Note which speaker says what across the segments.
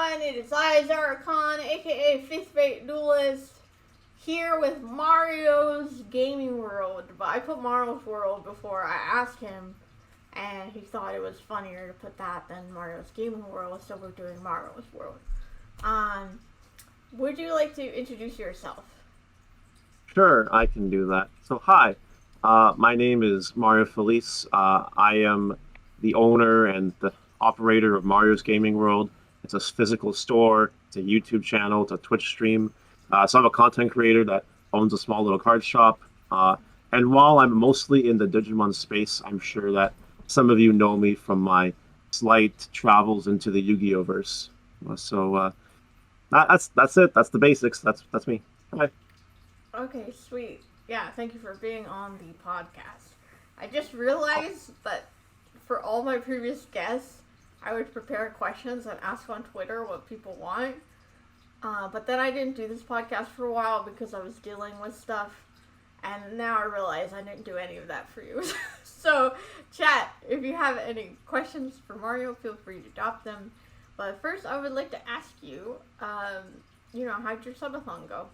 Speaker 1: everyone, it is I, Zara Khan, aka Fifth Rate Duelist, here with Mario's Gaming World. But I put Mario's World before I asked him, and he thought it was funnier to put that than Mario's Gaming World, so we're doing Mario's World. Would you like to introduce yourself?
Speaker 2: Sure, I can do that. So, hi, my name is Mario Felice. I am the owner and the operator of Mario's Gaming World. It's a physical store, it's a YouTube channel, it's a Twitch stream. So, I'm a content creator that owns a small little card shop. And while I'm mostly in the Digimon space, I'm sure that some of you know me from my slight travels into the Yu-Gi-Oh verse. That's it. That's the basics. That's me. Hi.
Speaker 1: Okay, sweet. Yeah, thank you for being on the podcast. I just realized that for all my previous guests, I would prepare questions and ask on Twitter what people want. But then I didn't do this podcast for a while because I was dealing with stuff. And now I realize I didn't do any of that for you. So, chat, if you have any questions for Mario, feel free to drop them. But first, I would like to ask you, how'd your subathon go?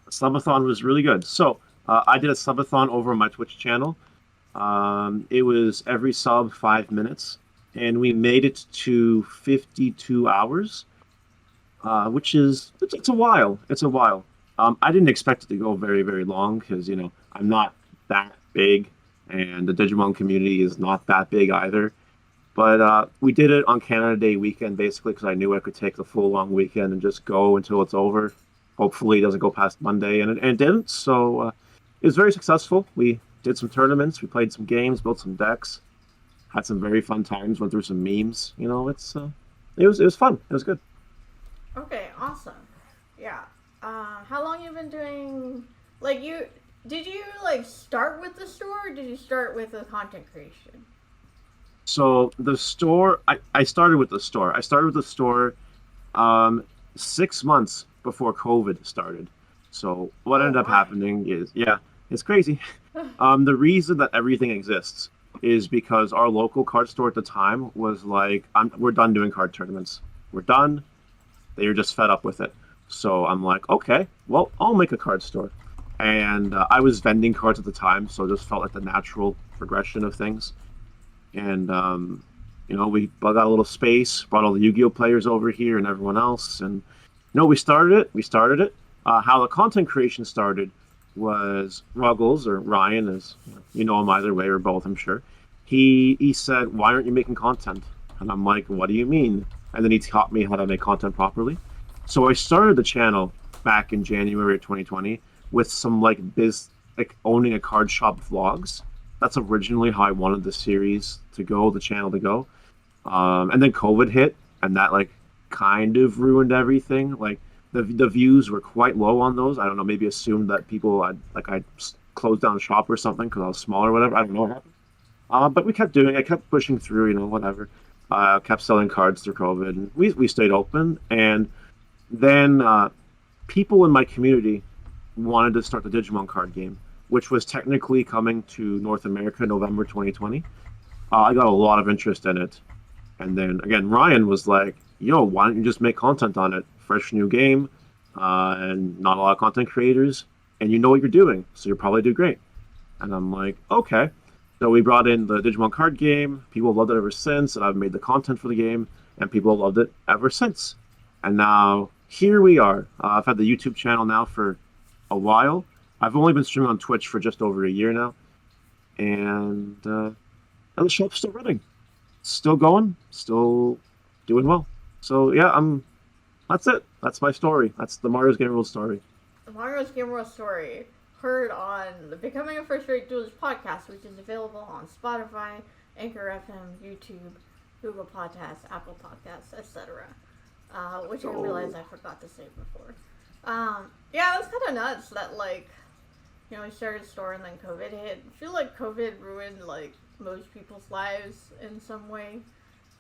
Speaker 2: Subathon was really good. So I did a subathon over on my Twitch channel. It was every sub 5 minutes, and we made it to 52 hours, which is it's a while. It's a while. I didn't expect it to go very very long because I'm not that big, and the Digimon community is not that big either. But we did it on Canada Day weekend basically because I knew I could take the full long weekend and just go until it's over. Hopefully, it doesn't go past Monday, and it didn't. So it was very successful. We did some tournaments, we played some games, built some decks, had some very fun times. Went through some memes. It was fun. It was good.
Speaker 1: Okay, awesome. Yeah. How long you been doing? Did you start with the store, or did you start with the content creation?
Speaker 2: So the store, I started with the store. I started with the store 6 months before COVID started. So what
Speaker 1: Oh
Speaker 2: ended up
Speaker 1: my.
Speaker 2: happening is, yeah, it's crazy. The reason that everything exists is because our local card store at the time was like, we're done doing card tournaments. We're done. They were just fed up with it. So I'm like, okay, well, I'll make a card store. And I was vending cards at the time, so it just felt like the natural progression of things. And we got a little space, brought all the Yu-Gi-Oh players over here and everyone else, and we started it. We started it. How the content creation started was Ruggles, or Ryan, as you know him either way or both, I'm sure. He said, "Why aren't you making content?" And I'm like, "What do you mean?" And then he taught me how to make content properly. So I started the channel back in January of 2020 with some like owning a card shop vlogs. That's originally how I wanted the series to go, the channel to go. And then COVID hit, and that kind of ruined everything. Like the views were quite low on those. I don't know, maybe assumed that people I closed down shop or something because I was small or whatever. I don't know what happened. But we kept doing it, kept pushing through, whatever. Kept selling cards through COVID, and we stayed open. And then people in my community wanted to start the Digimon card game, which was technically coming to North America November 2020. I got a lot of interest in it. And then again, Ryan was like, "Yo, why don't you just make content on it? Fresh new game, and not a lot of content creators, and you know what you're doing, so you'll probably do great." And I'm like, "Okay." So we brought in the Digimon card game. People have loved it ever since, and I've made the content for the game, and people have loved it ever since. And now here we are. I've had the YouTube channel now for a while. I've only been streaming on Twitch for just over a year now, and the shop's still running, still going, still doing well. So yeah, That's it. That's my story. That's the Mario's Game World story.
Speaker 1: Mario's Game World Story, heard on the Becoming a First Rate Duelist podcast, which is available on Spotify, Anchor FM, YouTube, Google Podcasts, Apple Podcasts, etc. Which I realized I forgot to say before. Yeah, it was kind of nuts that we started a store and then COVID hit. I feel like COVID ruined most people's lives in some way,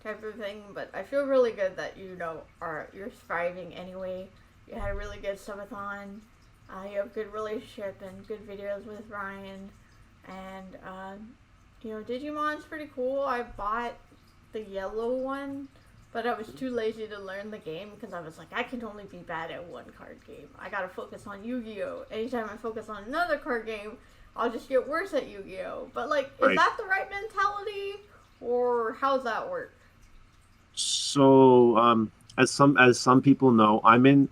Speaker 1: type of thing. But I feel really good that you're thriving anyway. You had a really good subathon. You have a good relationship and good videos with Ryan, and Digimon's pretty cool. I bought the yellow one But I was too lazy to learn the game because I was like, I can only be bad at one card game. I gotta focus on Yu-Gi-Oh! Anytime I focus on another card game, I'll just get worse at Yu-Gi-Oh! But like, is
Speaker 2: Right.
Speaker 1: that the right mentality? Or how's that work?
Speaker 2: So, as some people know, I'm in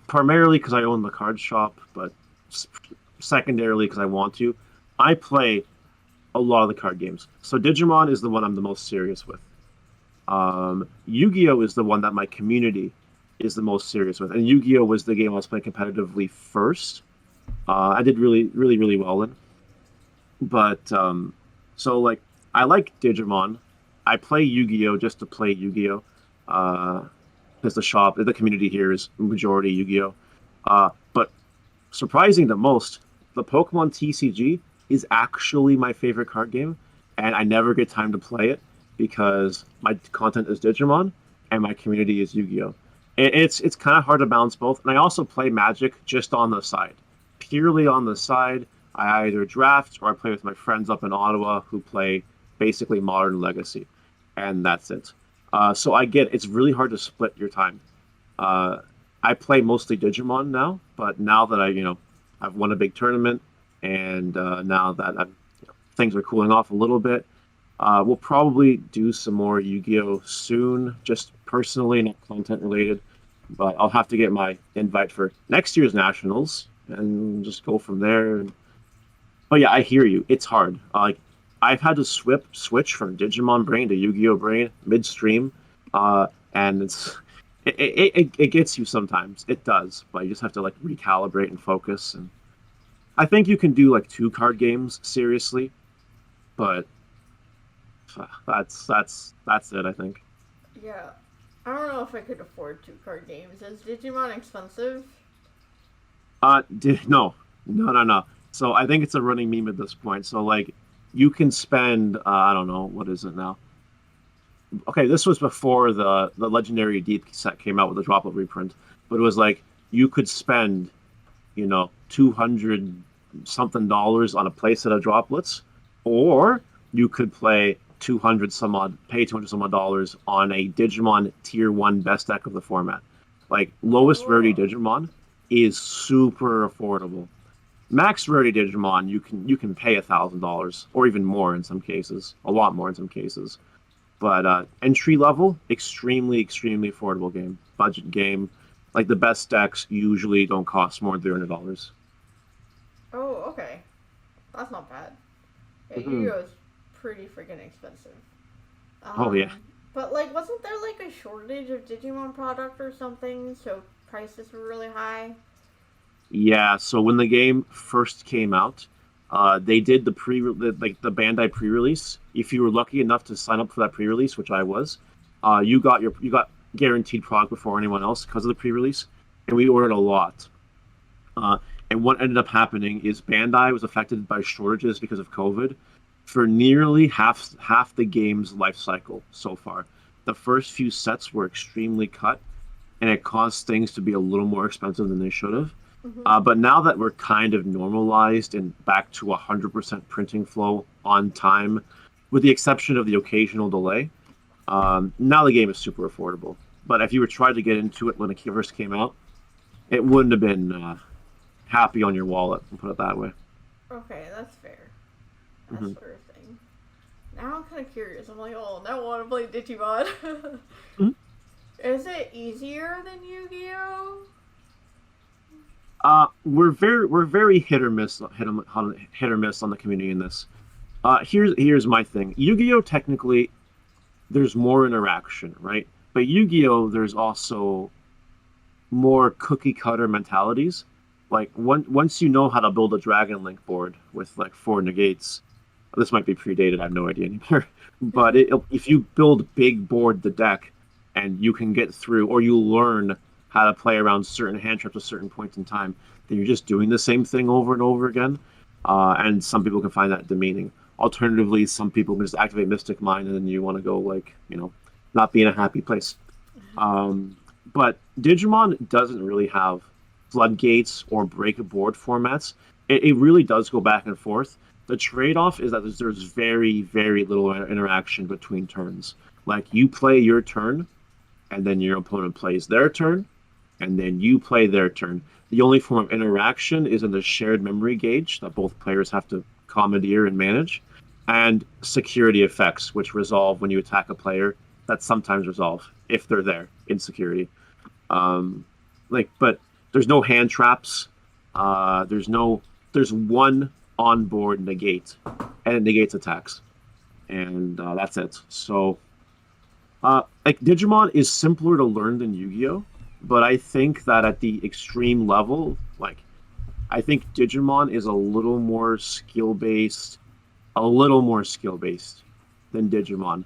Speaker 2: primarily because I own the card shop, but secondarily because I want to. I play a lot of the card games. So Digimon is the one I'm the most serious with. Yu-Gi-Oh is the one that my community is the most serious with, and Yu-Gi-Oh was the game I was playing competitively first. I did really, really, really well in. But so like I like Digimon. I play Yu-Gi-Oh just to play Yu-Gi-Oh. Because the community here is majority Yu-Gi-Oh. But surprising the most, the Pokemon TCG is actually my favorite card game, and I never get time to play it because my content is Digimon and my community is Yu-Gi-Oh. It's kind of hard to balance both, and I also play Magic just on the side, purely on the side. I either draft or I play with my friends up in Ottawa who play basically Modern Legacy, and that's it. So I get it's really hard to split your time. Uh, I play mostly Digimon now, but now that I've won a big tournament, and now that things are cooling off a little bit, we'll probably do some more Yu-Gi-Oh soon, just personally, not content related. But I'll have to get my invite for next year's nationals and just go from there. But yeah, I hear you. It's hard. Like I've had to switch from Digimon brain to Yu-Gi-Oh brain midstream, and it gets you sometimes. It does, but you just have to like recalibrate and focus. And I think you can do like two card games seriously, but that's it. I think.
Speaker 1: Yeah. I don't know if I could afford two card games. Is Digimon expensive?
Speaker 2: No, no, no, no. So I think it's a running meme at this point. So like, you can spend I don't know what is it now. Okay, this was before the Legendary Deep set came out with the droplet reprint, but it was like you could spend 200 something dollars on a playset of droplets, or you could pay 200 some odd dollars on a Digimon Tier 1 best deck of the format. Like lowest rarity
Speaker 1: Oh.
Speaker 2: Digimon is super affordable. Max rarity Digimon, you can pay $1,000 or even more in some cases, a lot more in some cases. But entry level, extremely extremely affordable game, budget game. Like the best decks usually don't cost more than $300.
Speaker 1: Oh, okay. That's not bad. Yeah,
Speaker 2: Hmm.
Speaker 1: Yu-Gi-Oh is pretty freaking expensive.
Speaker 2: Oh yeah,
Speaker 1: But like, wasn't there like a shortage of Digimon product or something? So prices were really high.
Speaker 2: yeah. So when the game first came out, they did the Bandai pre-release. If you were lucky enough to sign up for that pre-release, which I was, you got guaranteed product before anyone else because of the pre-release, and we ordered a lot. Uh, and what ended up happening is Bandai was affected by shortages because of COVID for nearly half the game's life cycle so far. The first few sets were extremely cut, and it caused things to be a little more expensive than they should have.
Speaker 1: Mm-hmm.
Speaker 2: But now that we're kind of normalized and back to 100% printing flow on time, with the exception of the occasional delay, now the game is super affordable. But if you were trying to get into it when it first came out, it wouldn't have been happy on your wallet, and put it that way.
Speaker 1: Okay, that's fair. That
Speaker 2: Hmm.
Speaker 1: sort of thing. Now I'm kind of curious. I'm like, oh, now I want to play Digimon. Is it easier than Yu-Gi-Oh?
Speaker 2: We're very hit or miss on the community in this. Here's my thing. Yu-Gi-Oh! Technically, there's more interaction, right? But Yu-Gi-Oh! There's also more cookie cutter mentalities. Like once you know how to build a Dragon Link board with like four negates, this might be predated. I have no idea anymore. But if you build big board the deck, and you can get through, or you learn how to play around certain hand traps at certain points in time, then you're just doing the same thing over and over again. And some people can find that demeaning. Alternatively, some people can just activate Mystic Mind, and then you want to go like not be in a happy place. Um, but Digimon doesn't really have floodgates or break a board formats. It really does go back and forth. The trade-off is that there's very, very little interaction between turns. Like you play your turn, and then your opponent plays their turn, and then you play their turn. The only form of interaction is in the shared memory gauge that both players have to commandeer and manage, and security effects, which resolve when you attack a player, that sometimes resolve if they're there in security. Um, but there's no hand traps. There's one onboard negate, and it negates attacks, and that's it. So, Digimon is simpler to learn than Yu-Gi-Oh, but I think that at the extreme level, I think Digimon is a little more skill based than Digimon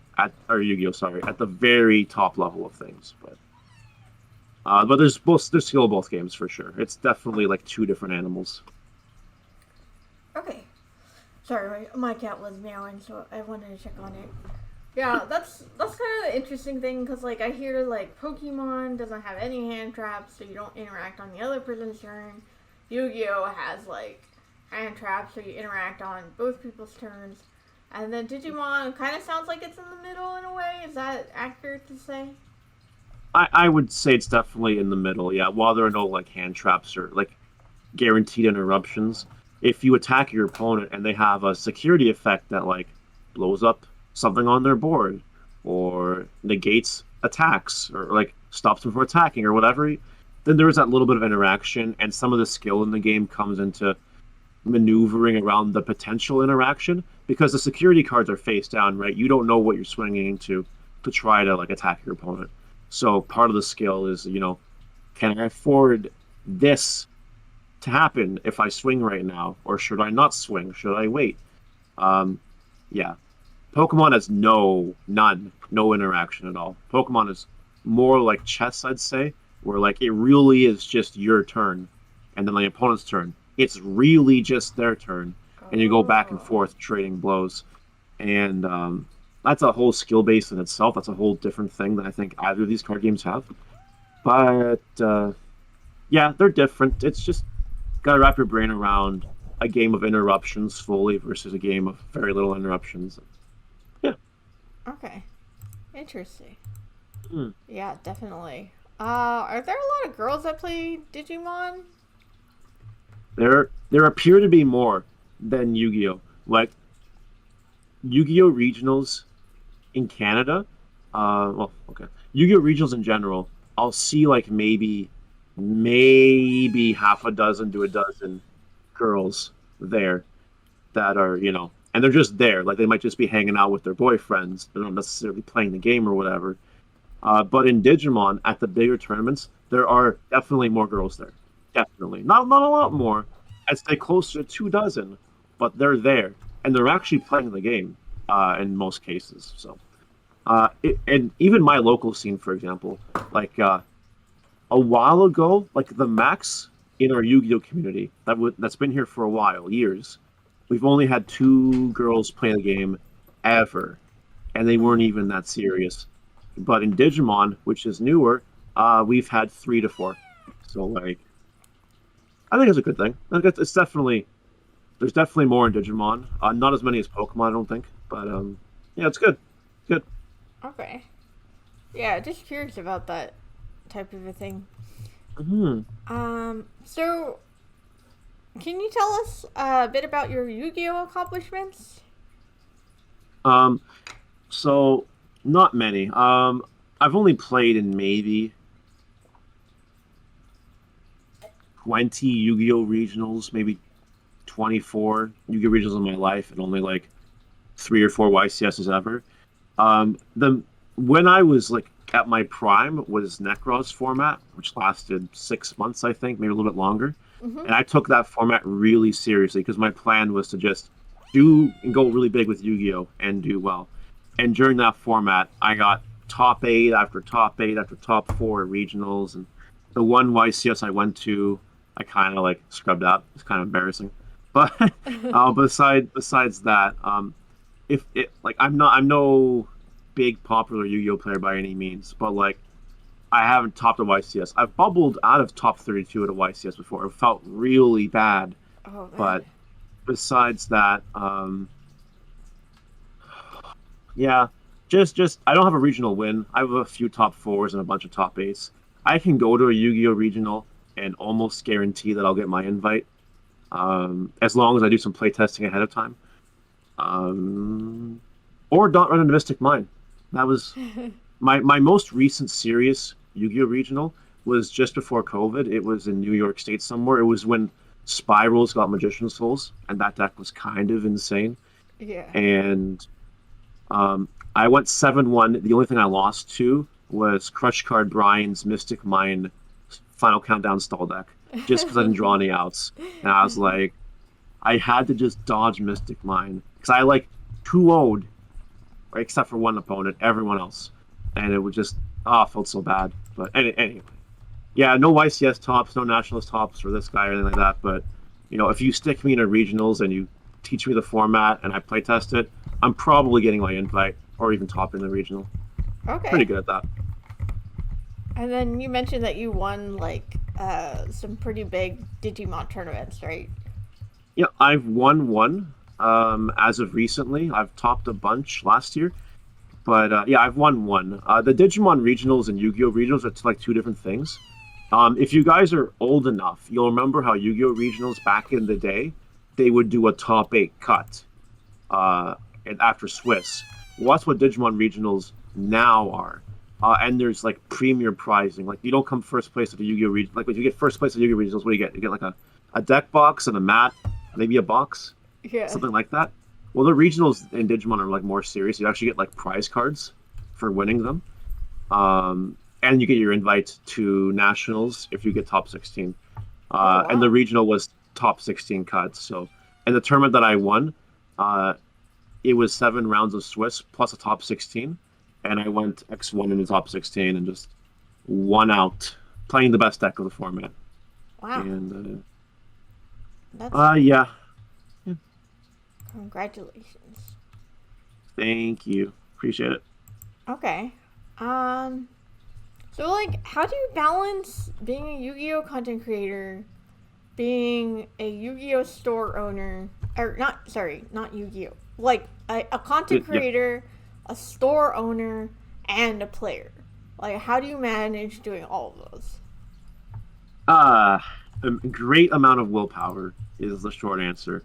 Speaker 2: or Yu-Gi-Oh. Sorry, at the very top level of things, but there's skill in both games for sure. It's definitely like two different animals.
Speaker 1: Okay. Sorry, my cat was meowing, so I wanted to check on it. Yeah, that's kind of the interesting thing, because like I hear like Pokemon doesn't have any hand traps, so you don't interact on the other person's turn. Yu-Gi-Oh has like hand traps, so you interact on both people's turns. And then Digimon kind of sounds like it's in the middle in a way. Is that accurate to say?
Speaker 2: I would say it's definitely in the middle. Yeah, while there are no like hand traps or like guaranteed interruptions, if you attack your opponent and they have a security effect that like blows up something on their board or negates attacks or like stops them from attacking or whatever, then there is that little bit of interaction, and some of the skill in the game comes into maneuvering around the potential interaction because the security cards are face down, right? You don't know what you're swinging into to try to like attack your opponent. So part of the skill is, can I afford this to happen if I swing right now, or should I not swing? Should I wait? Yeah, Pokemon has no interaction at all. Pokemon is more like chess, I'd say, where like it really is just your turn, and then the opponent's turn. It's really just their turn, and you go back and
Speaker 1: Oh.
Speaker 2: forth trading blows, and that's a whole skill base in itself. That's a whole different thing that I think either of these card games have. But yeah, they're different. It's just gotta wrap your brain around a game of interruptions fully versus a game of very little interruptions. Yeah.
Speaker 1: Okay. Interesting.
Speaker 2: Hmm.
Speaker 1: Yeah, definitely. Are there a lot of girls that play Digimon?
Speaker 2: There appear to be more than Yu-Gi-Oh. Like Yu-Gi-Oh regionals in Canada. Well, okay. Yu-Gi-Oh regionals in general. I'll see like maybe half a dozen to a dozen girls there that are, and they're just there. Like they might just be hanging out with their boyfriends. They're not necessarily playing the game or whatever. But in Digimon, at the bigger tournaments, there are definitely more girls there. Definitely, not a lot more. I'd say closer to 2 dozen, but they're there and they're actually playing the game in most cases. So, and even my local scene, for example, like a while ago, like the max in our Yu-Gi-Oh community that's been here for a while, years. We've only had two girls play the game ever, and they weren't even that serious. But in Digimon, which is newer, we've had 3 to 4. So like, I think it's a good thing. Like, it's definitely there's definitely more in Digimon. Not as many as Pokemon, I don't think. But yeah, it's good. Good.
Speaker 1: Okay. Yeah, just curious about that type of a thing.
Speaker 2: Hmm.
Speaker 1: So can you tell us a bit about your Yu-Gi-Oh accomplishments?
Speaker 2: Um. So not many. I've only played in maybe 20 Yu-Gi-Oh regionals, maybe 24 Yu-Gi-Oh regionals in my life, and only like 3 or 4 YCSs ever. The When I was like at my prime was Necros format, which lasted 6 months, I think, maybe a little bit longer.
Speaker 1: Mm-hmm.
Speaker 2: And I took that format really seriously because my plan was to just do and go really big with Yu-Gi-Oh and do well. And during that format, I got top eight after top eight after top four at regionals, and the one YCS I went to, I kind of like scrubbed out. It's kind of embarrassing. But besides that, if it like I'm no big popular Yu-Gi-Oh player by any means, but like I haven't topped a YCS. I've bubbled out of top 32 at a YCS before. It felt really bad,
Speaker 1: Oh man.
Speaker 2: but besides that, yeah, Just I don't have a regional win. I have a few top fours and a bunch of top eights. I can go to a Yu-Gi-Oh regional and almost guarantee that I'll get my invite, as long as I do some playtesting ahead of time. Um, or don't run into Mystic Mine. That was my most recent serious Yu-Gi-Oh regional was just before COVID. It was in New York State somewhere. It was when Spirals got Magician Souls, and that deck was kind of insane.
Speaker 1: Yeah.
Speaker 2: And I went 7-1. The only thing I lost to was Crush Card Brian's Mystic Mine Final Countdown stall deck, just because I didn't draw any outs. And I was like, I had to just dodge Mystic Mine because I like 2-0'd, right, except for one opponent, everyone else, and it was just I felt so bad. But anyway, yeah, no YCS tops, no nationalist tops for this guy or anything like that. But if you stick me in a regionals and you teach me the format and I play test it, I'm probably getting my invite or even topping the regional.
Speaker 1: Okay.
Speaker 2: Pretty good at that.
Speaker 1: And then you mentioned that you won like some pretty big Digimon tournaments, right?
Speaker 2: Yeah, I've won one as of recently. I've topped a bunch last year. But yeah, I've won one. The Digimon regionals and Yu-Gi-Oh regionals are like two different things. If you guys are old enough, you'll remember how Yu-Gi-Oh regionals back in the day, they would do a top 8 cut and after Swiss. Well, that's what Digimon regionals now are. And there's like premier prizing. Like you don't come first place at the Yu-Gi-Oh region. Like when you get first place at Yu-Gi-Oh regionals, what do you get? You get like a deck box and a mat, maybe a box, something like that. Well, the regionals in Digimon are like more serious. You actually get like prize cards for winning them, and you get your invite to nationals if you get top 16.
Speaker 1: Wow.
Speaker 2: And the regional was top 16 cuts. So, and the tournament that I won, it was 7 rounds of Swiss plus a top 16, and I went X1 in the top 16 and just won out playing the best deck of the format.
Speaker 1: Wow.
Speaker 2: And
Speaker 1: That's
Speaker 2: yeah.
Speaker 1: Congratulations.
Speaker 2: Thank you. Appreciate it.
Speaker 1: Okay. So like, how do you balance being a Yu-Gi-Oh content creator, being a Yu-Gi-Oh store owner, or not Yu-Gi-Oh, like a content creator, a store owner, and a player? Like, how do you manage doing all of those?
Speaker 2: A great amount of willpower is the short answer.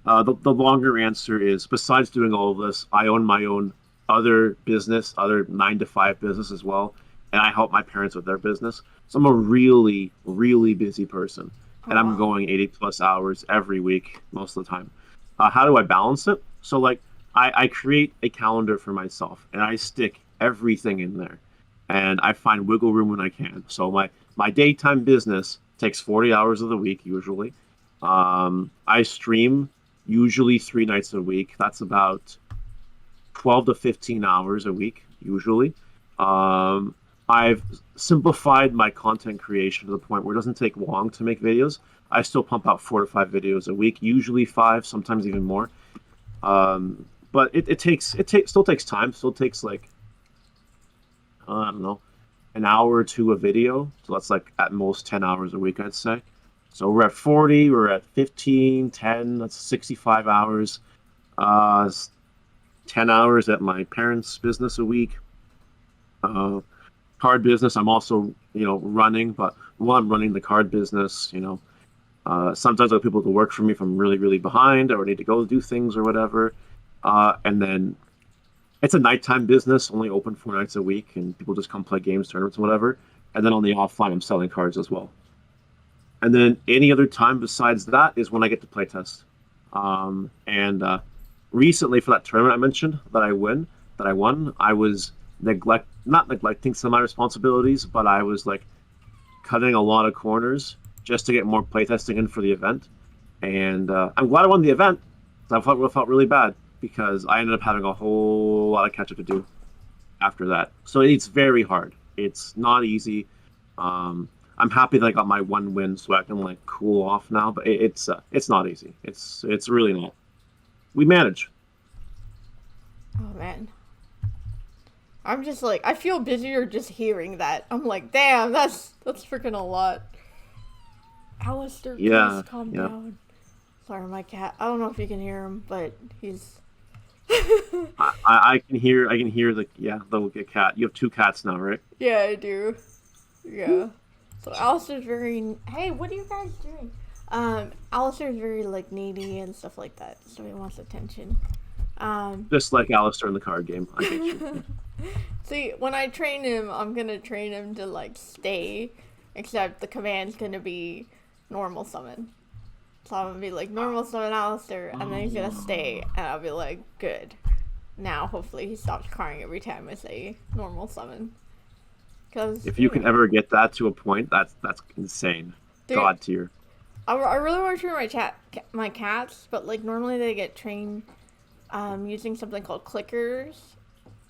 Speaker 2: The longer answer is, besides doing all of this, I own my own other business, other 9-to-5 business as well, and I help my parents with their business. So I'm a really, really busy person, and I'm going 80 plus hours every week most of the time. How do I balance it? So like, I create a calendar for myself, and I stick everything in there, and I find wiggle room when I can. So my daytime business takes 40 hours of the week usually. I stream usually 3 nights a week. That's about 12 to 15 hours a week, usually. I've simplified my content creation to the point where it doesn't take long to make videos. I still pump out 4 to 5 videos a week, usually 5, sometimes even more. But it still takes time. Still takes like, I don't know, an hour or two a video. So that's like at most 10 hours a week, I'd say. So we're at 40, we're at 15, 10, that's 65 hours. 10 hours at my parents' business a week. Card business, I'm also, running, but while I'm running the card business, sometimes I have people to work for me if I'm really, really behind or need to go do things or whatever. And then it's a nighttime business, only open 4 nights a week, and people just come play games, tournaments, whatever. And then on the offline, I'm selling cards as well. And then any other time besides that is when I get to play test. And recently for that tournament I mentioned that I won, I was not neglecting some of my responsibilities, but I was like cutting a lot of corners just to get more playtesting in for the event. And I'm glad I won the event. I felt really bad because I ended up having a whole lot of catch up to do after that. So it's very hard. It's not easy. I'm happy that I got my 1 win, so I can like cool off now. But it's not easy. It's really not. We manage.
Speaker 1: Oh man, I'm just like, I feel busier just hearing that. I'm like, damn, that's freaking a lot. Alistair, please calm down. Sorry, my cat. I don't know if you can hear him, but he's
Speaker 2: I can hear the little cat. You have two cats now, right?
Speaker 1: Yeah, I do. Yeah. So Alistair's very. Hey, what are you guys doing? Alistair's very like needy and stuff like that, so he wants attention. Um,
Speaker 2: Just like Alistair in the card game. I get you.
Speaker 1: See, when I train him, I'm gonna train him to like stay, except the command's gonna be normal summon. So I'm gonna be like normal summon Alistair, and then he's gonna stay, and I'll be like, good. Now, hopefully, he stops crying every time I say normal summon. Cause
Speaker 2: If you can ever get that to a point, that's insane.
Speaker 1: dude,
Speaker 2: God tier.
Speaker 1: I really want to train my cats, but like normally they get trained using something called clickers,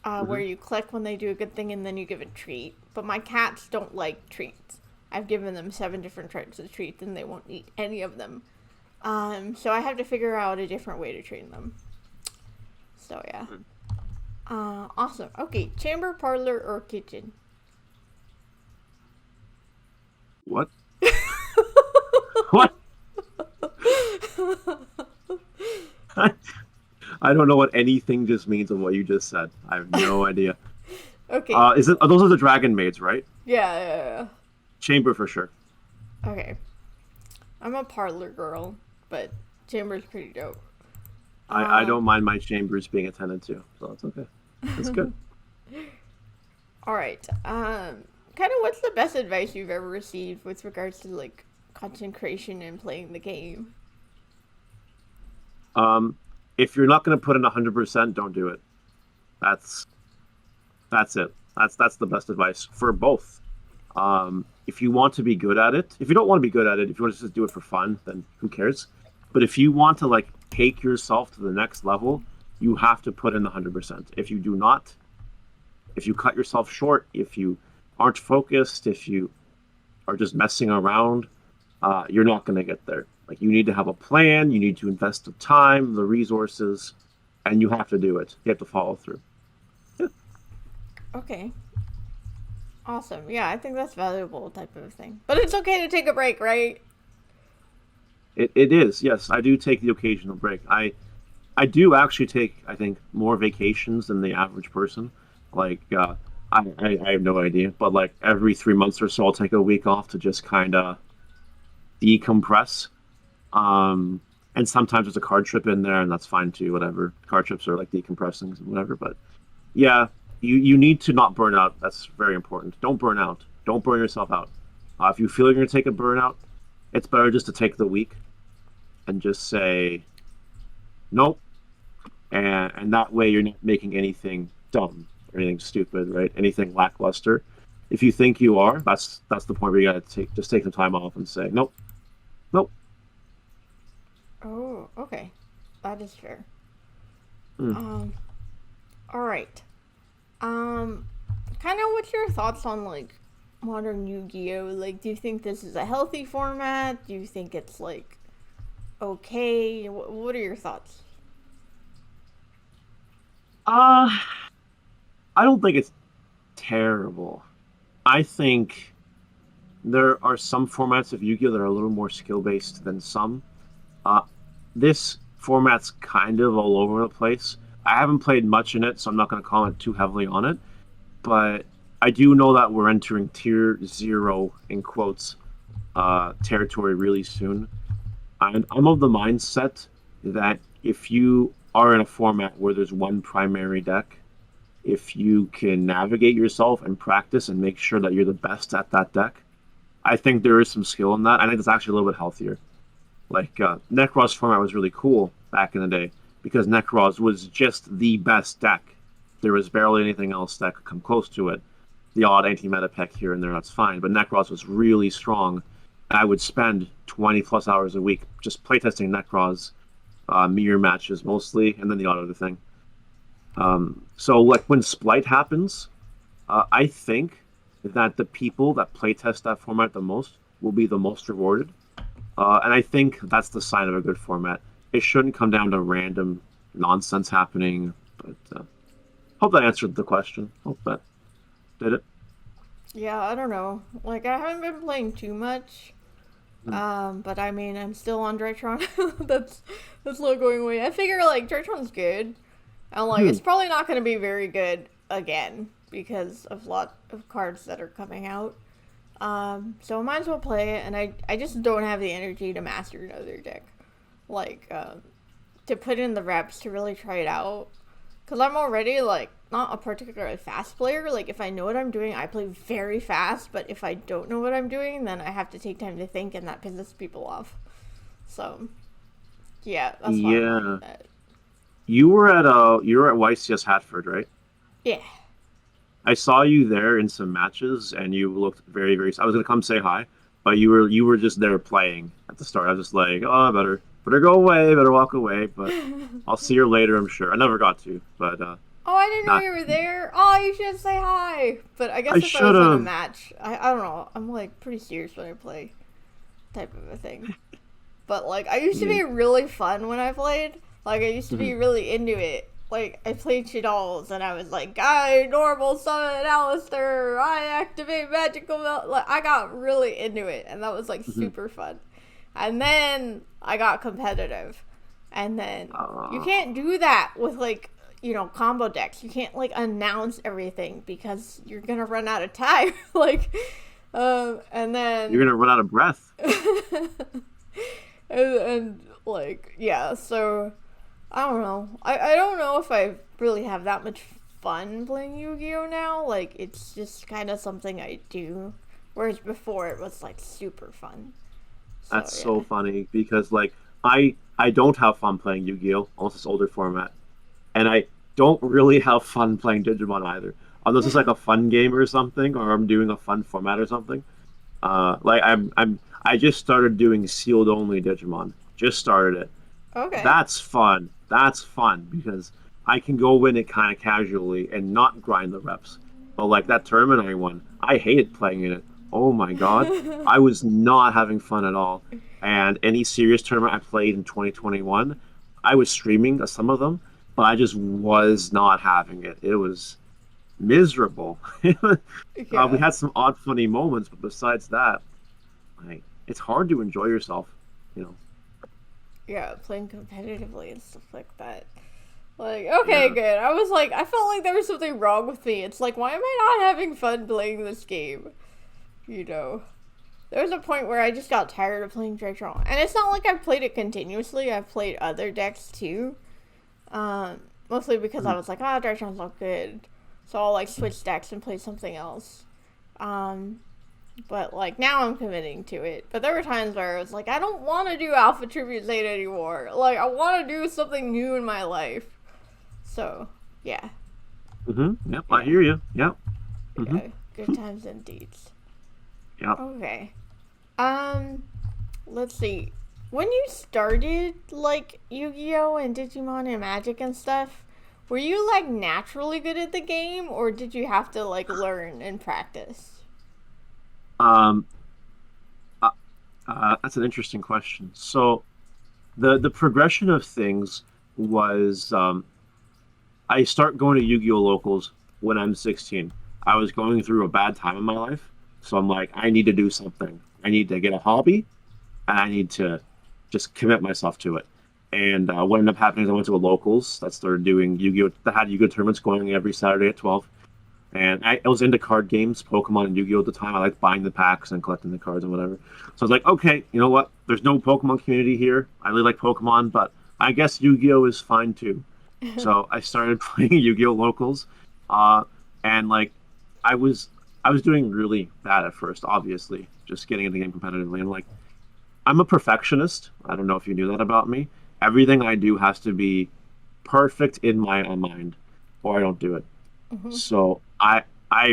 Speaker 1: where
Speaker 2: Mhm.
Speaker 1: you click when they do a good thing and then you give a treat. But my cats don't like treats. I've given them 7 different types of treats and they won't eat any of them. So I have to figure out a different way to train them. So yeah. Awesome. Okay, chamber, parlor, or kitchen?
Speaker 2: What? What? I don't know what anything just means of what you just said. I have no idea.
Speaker 1: Okay.
Speaker 2: Those are the dragon maids, right?
Speaker 1: Yeah.
Speaker 2: Chamber for sure.
Speaker 1: Okay. I'm a parlor girl, but chamber's pretty dope.
Speaker 2: I don't mind my chambers being attended to, so it's okay. It's good.
Speaker 1: All right. Kind of what's the best advice you've ever received with regards to like concentration and playing the game?
Speaker 2: Um, if you're not going to put in 100%, don't do it. That's that's it. That's the best advice for both. If you want to be good at it, if you don't want to be good at it, if you want to just do it for fun, then who cares? But if you want to like take yourself to the next level, you have to put in 100%. If you do not, if you cut yourself short, if you aren't focused, if you are just messing around, you're not going to get there. Like you need to have a plan, you need to invest the time, the resources, and you have to do it. You have to follow through. Yeah.
Speaker 1: Okay. Awesome. Yeah, I think that's valuable type of thing. But it's okay to take a break, right?
Speaker 2: It is, yes. I do take the occasional break. I do actually take, I think, more vacations than the average person. Like, I have no idea, but like every 3 months or so, I'll take a week off to just kind of decompress. Um, and sometimes there's a card trip in there, and that's fine too. Whatever, card trips are like decompressing, whatever. But yeah, you need to not burn out. That's very important. Don't burn out. Don't burn yourself out. If you feel you're gonna take a burnout, it's better just to take the week and just say nope, and that way you're not making anything dumb or anything stupid, right? Anything lackluster. If you think you are, that's the point where you gotta take some time off and say nope, nope.
Speaker 1: Oh, okay. That is fair.
Speaker 2: Mm.
Speaker 1: All right. Um, Kind of what's your thoughts on like modern Yu-Gi-Oh? Like, do you think this is a healthy format? Do you think it's like okay? What are your thoughts?
Speaker 2: Uh, I don't think it's terrible. I think there are some formats of Yu-Gi-Oh that are a little more skill based than some. Uh, this format's kind of all over the place. I haven't played much in it, so I'm not going to comment too heavily on it. But I do know that we're entering tier zero in quotes territory really soon. And I'm of the mindset that if you are in a format where there's one primary deck, if you can navigate yourself and practice and make sure that you're the best at that deck, I think there is some skill in that. I think it's actually a little bit healthier. Like Necros format was really cool back in the day because Necros was just the best deck. There was barely anything else that could come close to it. The odd anti-meta peck here and there, that's fine. But Necros was really strong. I would spend 20 plus hours a week just playtesting Necros, mirror matches mostly, and then the odd other thing. So like when Splight happens, I think that the people that playtest that format the most will be the most rewarded. And I think that's the sign of a good format. It shouldn't come down to random nonsense happening. But hope that answered the question. Hope that did it.
Speaker 1: Yeah, I don't know. Like, I haven't been playing too much. But I mean, I'm still on Drytron. that's not going away. I figure like Drytron's good. And like, it's probably not going to be very good again because of a lot of cards that are coming out. So I might as well play it, and I just don't have the energy to master another deck. Like, to put in the reps to really try it out. Because I'm already, like, not a particularly fast player. Like, if I know what I'm doing, I play very fast. But if I don't know what I'm doing, then I have to take time to think, and that pisses people off. So, yeah, that's why I'm like that.
Speaker 2: You were at YCS Hatford, right?
Speaker 1: Yeah.
Speaker 2: I saw you there in some matches, and you looked very, very. I was gonna come say hi, but you were just there playing at the start. I was just like, oh, I better go away, better walk away. But I'll see you later, I'm sure. I never got to, but
Speaker 1: Oh, I didn't know you were there. Oh, you should say hi. But I guess if I was in a match, I don't know. I'm like pretty serious when I play, type of a thing. But like, I used to be really fun when I played. Like, I used to be really into it. Like, I played Shadolls, and I was like, I normal summon Alistair, I activate magical melt. Like, I got really into it, and that was like super fun. And then I got competitive, and then you can't do that with like, you know, combo decks. You can't like announce everything because you're gonna run out of time. Like, and then
Speaker 2: you're gonna run out of breath.
Speaker 1: and like, yeah, so I don't know. I don't know if I really have that much fun playing Yu-Gi-Oh now. Like, it's just kind of something I do, whereas before it was like super fun. So,
Speaker 2: That's so funny because like I don't have fun playing Yu-Gi-Oh, unless it's older format, and I don't really have fun playing Digimon either, unless it's like a fun game or something, or I'm doing a fun format or something. Like I just started doing sealed only Digimon. Just started it.
Speaker 1: Okay.
Speaker 2: That's fun. That's fun because I can go win it kind of casually and not grind the reps. But like that tournament I won, I hated playing in it. Oh my god, I was not having fun at all. And any serious tournament I played in 2021, I was streaming some of them, but I just was not having it. It was miserable. We had some odd, funny moments, but besides that, like, it's hard to enjoy yourself, you know.
Speaker 1: Yeah, playing competitively and stuff like that. Like, okay, good. I was like, I felt like there was something wrong with me. It's like, why am I not having fun playing this game? You know. There was a point where I just got tired of playing Dragtron. And it's not like I've played it continuously. I've played other decks too. Mostly because I was like, Dragtron's not good. So I'll like switch decks and play something else. But like now I'm committing to it. But there were times where I was like, I don't want to do Alpha Tribute Zeta anymore. Like, I want to do something new in my life. So, yeah.
Speaker 2: Yep, yeah. I hear you. Yep.
Speaker 1: Yeah, good times indeed.
Speaker 2: Yep.
Speaker 1: Okay. Let's see. When you started, like, Yu-Gi-Oh! And Digimon and Magic and stuff, were you, like, naturally good at the game? Or did you have to, like, learn and practice?
Speaker 2: That's an interesting question. So, the progression of things was I start going to Yu-Gi-Oh locals when I'm 16. I was going through a bad time in my life, so I'm like, I need to do something. I need to get a hobby, and I need to just commit myself to it. And what ended up happening is I went to a locals that started doing Yu-Gi-Oh. That had Yu-Gi-Oh tournaments going every Saturday at 12. And I was into card games, Pokemon and Yu-Gi-Oh! At the time. I liked buying the packs and collecting the cards and whatever. So I was like, okay, you know what? There's no Pokemon community here. I really like Pokemon, but I guess Yu-Gi-Oh! Is fine too. So I started playing Yu-Gi-Oh! Locals. And like, I was doing really bad at first, obviously, just getting into the game competitively. And like, I'm a perfectionist. I don't know if you knew that about me. Everything I do has to be perfect in my own mind, or I don't do it. So I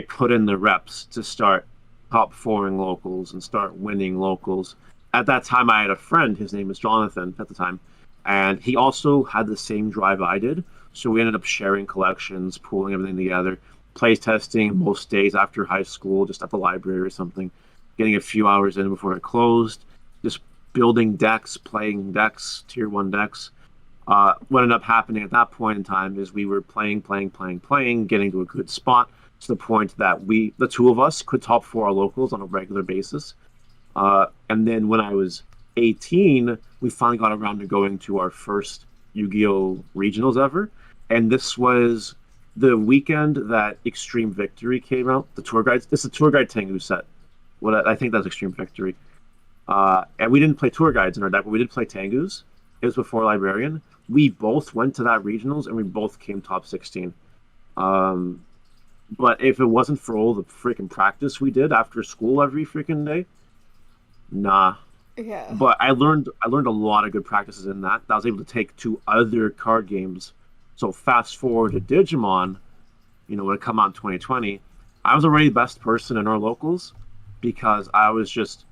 Speaker 2: put in the reps to start top fouring locals and start winning locals. At that time, I had a friend. His name was Jonathan at the time, and he also had the same drive I did. So we ended up sharing collections, pooling everything together, play testing most days after high school, just at the library or something, getting a few hours in before it closed, just building decks, playing decks, tier 1 decks. What ended up happening at that point in time is we were playing, getting to a good spot to the point that the two of us, could top four our locals on a regular basis. And then when I was 18, we finally got around to going to our first Yu-Gi-Oh! Regionals ever. And this was the weekend that Extreme Victory came out. The tour guides. It's a tour guide Tengu set. What I think that's Extreme Victory. And we didn't play tour guides in our deck, but we did play Tengus. It was before Librarian. We both went to that regionals, and we both came top 16. But if it wasn't for all the freaking practice we did after school every freaking day, nah.
Speaker 1: Yeah.
Speaker 2: But I learned a lot of good practices in that I was able to take to other card games. So fast forward to Digimon, when it come out in 2020, I was already the best person in our locals because I was just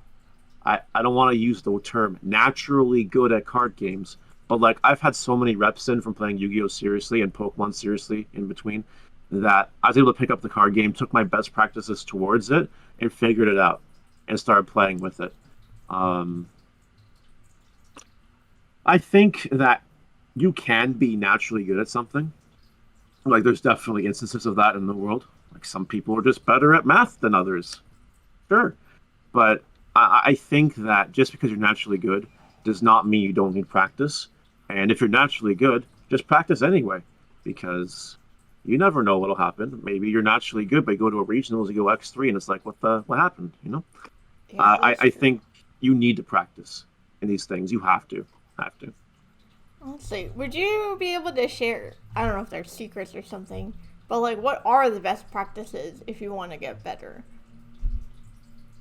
Speaker 2: I don't want to use the term naturally good at card games, but like I've had so many reps in from playing Yu-Gi-Oh seriously and Pokemon seriously in between that I was able to pick up the card game, took my best practices towards it, and figured it out and started playing with it. Um, I think that you can be naturally good at something. Like there's definitely instances of that in the world. Like some people are just better at math than others. Sure. But I think that just because you're naturally good does not mean you don't need practice. And if you're naturally good, just practice anyway. Because you never know what'll happen. Maybe you're naturally good, but you go to a regionals, you go X3, and it's like, what happened?
Speaker 1: Yeah,
Speaker 2: I think you need to practice in these things. You have to.
Speaker 1: Let's see. Would you be able to share, I don't know if they're secrets or something, but like what are the best practices if you want to get better?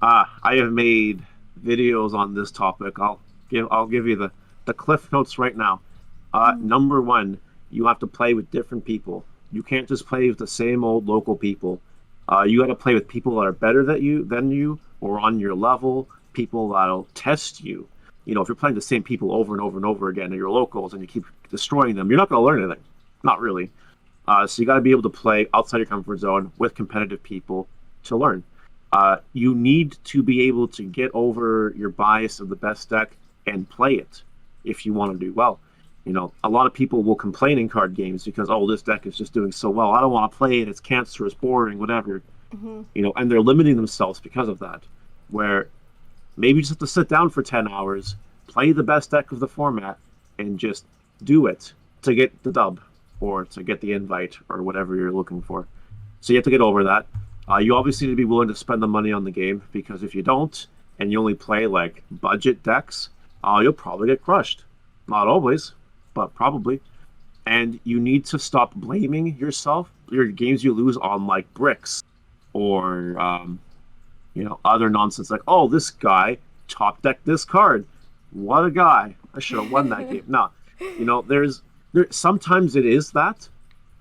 Speaker 2: I have made videos on this topic. I'll give you the cliff notes right now. Number one, you have to play with different people. You can't just play with the same old local people. You got to play with people that are better than you, or on your level. People that'll test you. If you're playing the same people over and over and over again in your locals and you keep destroying them, you're not going to learn anything. Not really. So you got to be able to play outside your comfort zone with competitive people to learn. You need to be able to get over your bias of the best deck and play it if you want to do well. A lot of people will complain in card games because, oh, this deck is just doing so well. I don't want to play it. It's cancerous, boring, whatever.
Speaker 1: Mm-hmm.
Speaker 2: And they're limiting themselves because of that. Where maybe you just have to sit down for 10 hours, play the best deck of the format, and just do it to get the dub or to get the invite or whatever you're looking for. So you have to get over that. You obviously need to be willing to spend the money on the game because if you don't and you only play like budget decks, you'll probably get crushed. Not always, but probably. And you need to stop blaming yourself, your games you lose on like bricks or other nonsense like, oh, this guy top decked this card. What a guy. I should have won that game. No. There sometimes it is that,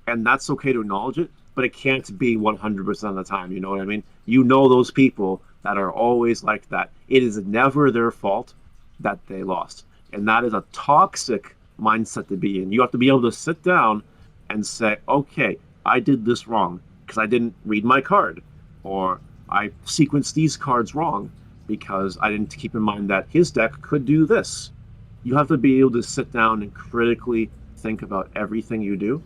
Speaker 2: and that's okay to acknowledge it, but it can't be 100% of the time. You know what I mean? Those people that are always like that. It is never their fault that they lost. And that is a toxic mindset to be in. You have to be able to sit down and say, okay, I did this wrong because I didn't read my card, or I sequenced these cards wrong because I didn't keep in mind that his deck could do this. You have to be able to sit down and critically think about everything you do.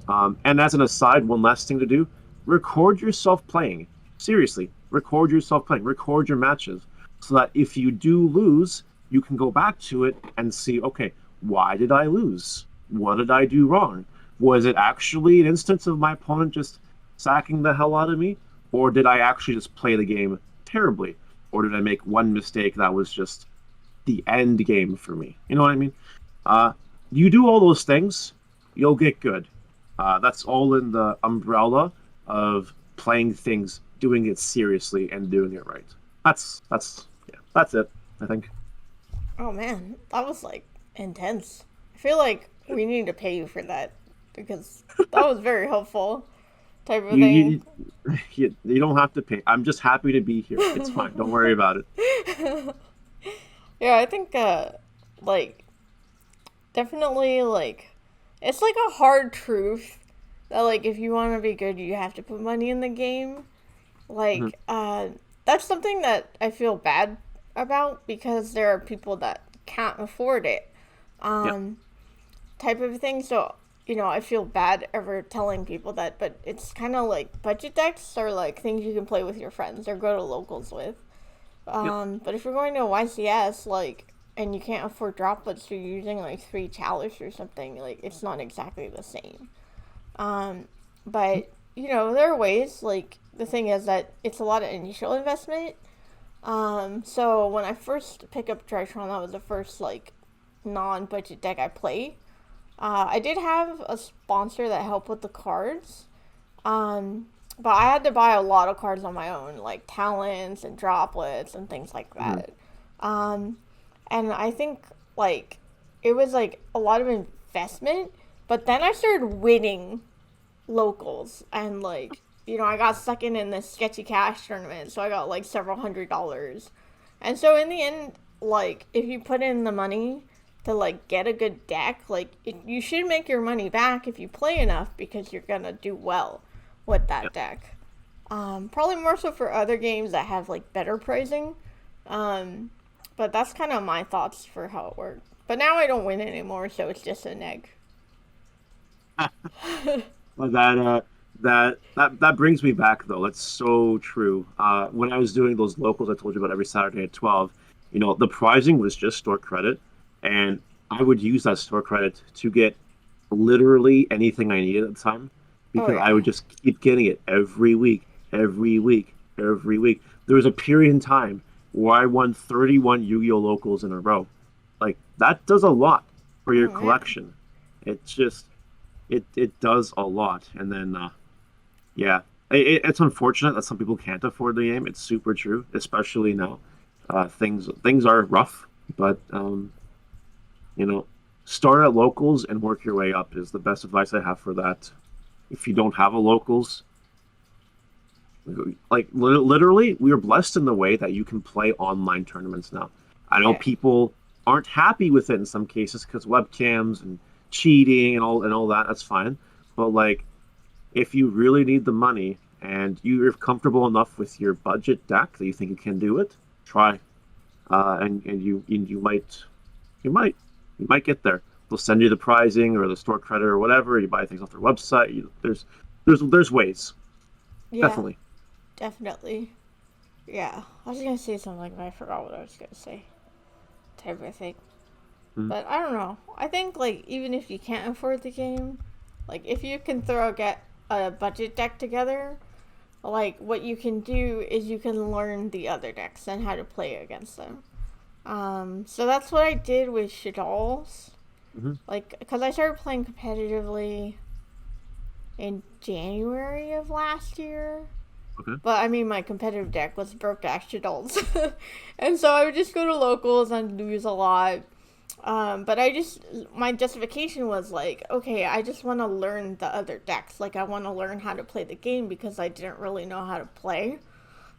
Speaker 2: And as an aside, one last thing to do, record yourself playing. Seriously, record yourself playing. Record your matches so that if you do lose, you can go back to it and see, okay, why did I lose? What did I do wrong? Was it actually an instance of my opponent just sacking the hell out of me? Or did I actually just play the game terribly? Or did I make one mistake that was just the end game for me? You know what I mean? You do all those things, you'll get good. That's all in the umbrella of playing things, doing it seriously, and doing it right. That's it, I think.
Speaker 1: Oh man, that was like intense. I feel like we need to pay you for that because that was very helpful type of thing.
Speaker 2: You don't have to pay. I'm just happy to be here. It's fine. Don't worry about it.
Speaker 1: Yeah, I think like definitely like it's like a hard truth that like if you want to be good, you have to put money in the game. Like that's something that I feel bad about because there are people that can't afford it. Type of thing. So, I feel bad ever telling people that, but it's kind of like budget decks are like things you can play with your friends or go to locals with. But if you're going to a YCS, like, and you can't afford droplets, you're using like 3 chalice or something, like, it's not exactly the same. But there are ways. Like the thing is that it's a lot of initial investment. So when I first picked up Drytron, that was the first like non-budget deck I played. I did have a sponsor that helped with the cards. But I had to buy a lot of cards on my own, like talents and droplets and things like
Speaker 2: Hmm.
Speaker 1: that. Um, and I think like it was like a lot of investment, but then I started winning locals and like I got second in this sketchy cash tournament, so I got like several $100s. And so in the end, like if you put in the money to like get a good deck, like you should make your money back if you play enough because you're gonna do well with that
Speaker 2: Yep.
Speaker 1: deck. Probably more so for other games that have like better pricing. Um, but that's kind of my thoughts for how it worked. But now I don't win anymore, so it's just a neg.
Speaker 2: But that brings me back though. That's so true. When I was doing those locals I told you about every Saturday at 12, the pricing was just store credit, and I would use that store credit to get literally anything I needed at the time
Speaker 1: Oh
Speaker 2: because I
Speaker 1: yeah.
Speaker 2: would just keep getting it every week, every week, every week. There was a period in time where I won 31 Yu-Gi-Oh locals in a row. Like that does a lot for your
Speaker 1: Oh yeah.
Speaker 2: collection. It's just it does a lot. And then yeah, it's unfortunate that some people can't afford the game. It's super true, especially now. Things are rough, but you know, start at locals and work your way up is the best advice I have for that. If you don't have a locals, like literally, we are blessed in the way that you can play online tournaments now. I know
Speaker 1: Yeah.
Speaker 2: people aren't happy with it in some cases because webcams and cheating and all that. That's fine, but like if you really need the money and you're comfortable enough with your budget deck that you think you can do it, try. And you might you might get there. They'll send you the pricing or the store credit or whatever. You buy things off their website. There's ways,
Speaker 1: Yeah.
Speaker 2: definitely.
Speaker 1: Definitely. Yeah. I was gonna say something, but I forgot what I was gonna say. Type of thing.
Speaker 2: Mm.
Speaker 1: But I don't know. I think like even if you can't afford the game, like if you can get a budget deck together, like what you can do is you can learn the other decks and how to play against them. So that's what I did with Shaddolls.
Speaker 2: Hmm.
Speaker 1: Like, because I started playing competitively in January of last year.
Speaker 2: Okay.
Speaker 1: But I mean, my competitive deck was broke dash Shaddolls. And so I would just go to locals and lose a lot. But my justification was like, okay, I just want to learn the other decks. Like, I want to learn how to play the game because I didn't really know how to play.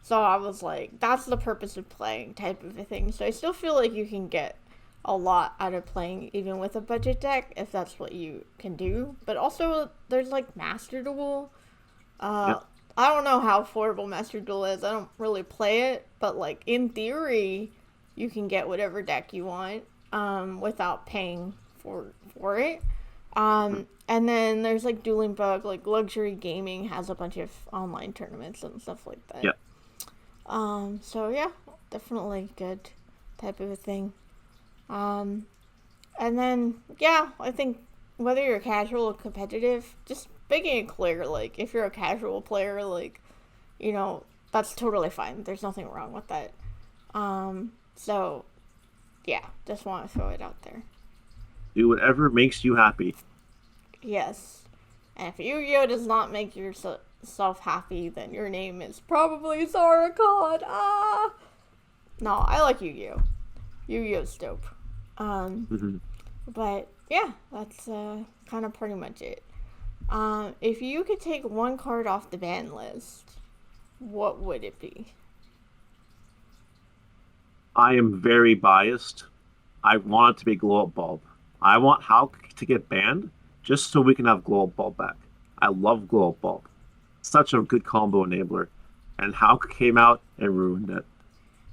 Speaker 1: So I was like, that's the purpose of playing, type of a thing. So I still feel like you can get a lot out of playing even with a budget deck if that's what you can do. But also, there's like Master Duel.
Speaker 2: Yeah.
Speaker 1: Uh, I don't know how affordable Master Duel is. I don't really play it, but like in theory, you can get whatever deck you want without paying for it.
Speaker 2: Mm.
Speaker 1: And then there's like Dueling Bug, like Luxury Gaming has a bunch of online tournaments and stuff like that.
Speaker 2: Yeah.
Speaker 1: So yeah, definitely good type of a thing. Um, and then yeah, I think whether you're casual or competitive, just making it clear, like if you're a casual player, like you know that's totally fine. There's nothing wrong with that. So yeah, just want to throw it out there.
Speaker 2: Do whatever makes you happy.
Speaker 1: Yes, and if Yu-Gi-Oh does not make yourself happy, then your name is probably Zara Khan. Ah, no, I like Yu-Gi-Oh. Yu-Gi-Oh's dope. Um,
Speaker 2: Hmm.
Speaker 1: but yeah, that's kind of pretty much it. If you could take one card off the ban list, what would it be?
Speaker 2: I am very biased. I want it to be Glow Up Bulb. I want Hulk to get banned just so we can have Glow Up Bulb back. I love Glow Up Bulb. Such a good combo enabler. And Hulk came out and ruined it.